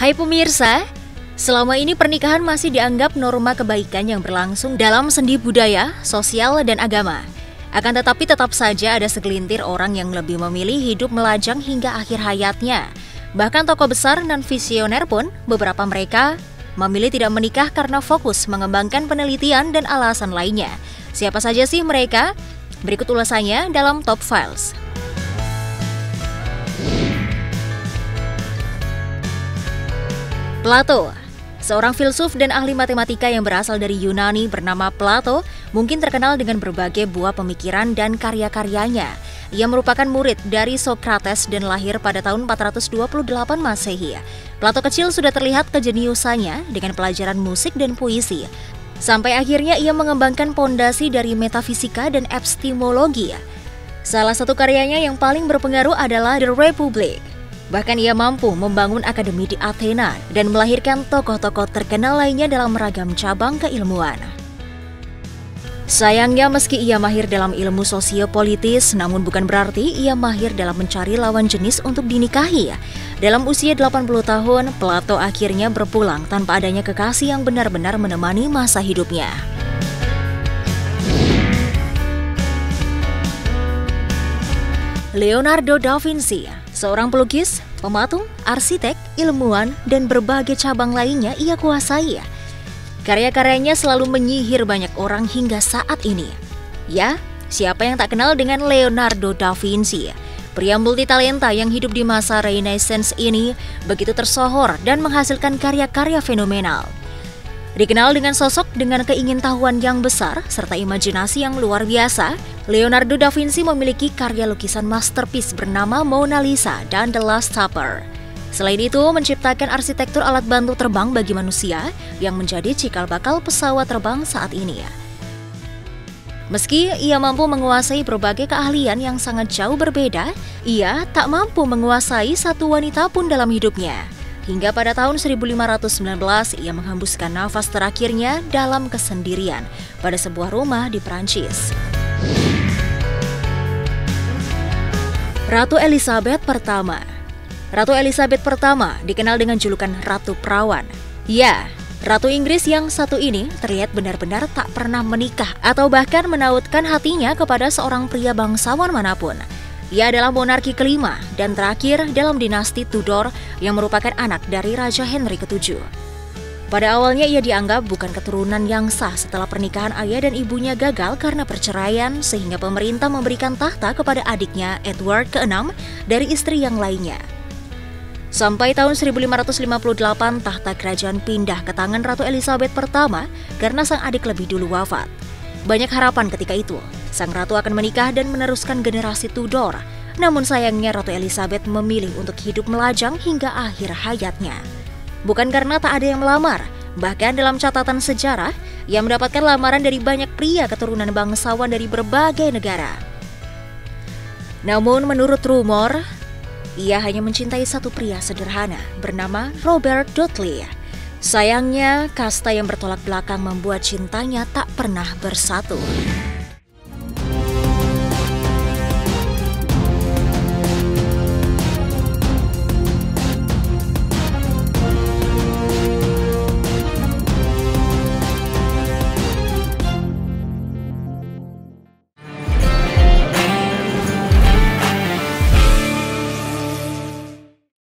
Hai pemirsa, selama ini pernikahan masih dianggap norma kebaikan yang berlangsung dalam sendi budaya, sosial, dan agama. Akan tetapi tetap saja ada segelintir orang yang lebih memilih hidup melajang hingga akhir hayatnya. Bahkan tokoh besar dan visioner pun, beberapa mereka memilih tidak menikah karena fokus mengembangkan penelitian dan alasan lainnya. Siapa saja sih mereka? Berikut ulasannya dalam Top Files. Plato, seorang filsuf dan ahli matematika yang berasal dari Yunani bernama Plato, mungkin terkenal dengan berbagai buah pemikiran dan karya-karyanya. Ia merupakan murid dari Socrates dan lahir pada tahun 428 Masehi. Plato kecil sudah terlihat kejeniusannya dengan pelajaran musik dan puisi. Sampai akhirnya ia mengembangkan pondasi dari metafisika dan epistemologi. Salah satu karyanya yang paling berpengaruh adalah The Republic. Bahkan ia mampu membangun akademi di Athena dan melahirkan tokoh-tokoh terkenal lainnya dalam beragam cabang keilmuan. Sayangnya meski ia mahir dalam ilmu sosiopolitis, namun bukan berarti ia mahir dalam mencari lawan jenis untuk dinikahi. Dalam usia 80 tahun, Plato akhirnya berpulang tanpa adanya kekasih yang benar-benar menemani masa hidupnya. Leonardo da Vinci, seorang pelukis, pematung, arsitek, ilmuwan, dan berbagai cabang lainnya ia kuasai. Karya-karyanya selalu menyihir banyak orang hingga saat ini. Ya, siapa yang tak kenal dengan Leonardo da Vinci? Pria multitalenta yang hidup di masa Renaissance ini begitu tersohor dan menghasilkan karya-karya fenomenal. Dikenal dengan sosok dengan keingintahuan yang besar serta imajinasi yang luar biasa, Leonardo da Vinci memiliki karya lukisan masterpiece bernama Mona Lisa dan The Last Supper. Selain itu, menciptakan arsitektur alat bantu terbang bagi manusia yang menjadi cikal bakal pesawat terbang saat ini. Meski ia mampu menguasai berbagai keahlian yang sangat jauh berbeda, ia tak mampu menguasai satu wanita pun dalam hidupnya. Hingga pada tahun 1519, ia menghembuskan nafas terakhirnya dalam kesendirian pada sebuah rumah di Prancis. Ratu Elizabeth pertama. Ratu Elizabeth pertama dikenal dengan julukan Ratu Perawan. Ya, Ratu Inggris yang satu ini terlihat benar-benar tak pernah menikah atau bahkan menautkan hatinya kepada seorang pria bangsawan manapun. Ia adalah monarki kelima dan terakhir dalam dinasti Tudor yang merupakan anak dari Raja Henry VII. Pada awalnya ia dianggap bukan keturunan yang sah setelah pernikahan ayah dan ibunya gagal karena perceraian, sehingga pemerintah memberikan tahta kepada adiknya Edward ke-6 dari istri yang lainnya. Sampai tahun 1558 tahta kerajaan pindah ke tangan Ratu Elizabeth pertama karena sang adik lebih dulu wafat. Banyak harapan ketika itu, sang ratu akan menikah dan meneruskan generasi Tudor. Namun sayangnya Ratu Elizabeth memilih untuk hidup melajang hingga akhir hayatnya. Bukan karena tak ada yang melamar, bahkan dalam catatan sejarah, ia mendapatkan lamaran dari banyak pria keturunan bangsawan dari berbagai negara. Namun menurut rumor, ia hanya mencintai satu pria sederhana bernama Robert Dudley. Sayangnya, kasta yang bertolak belakang membuat cintanya tak pernah bersatu.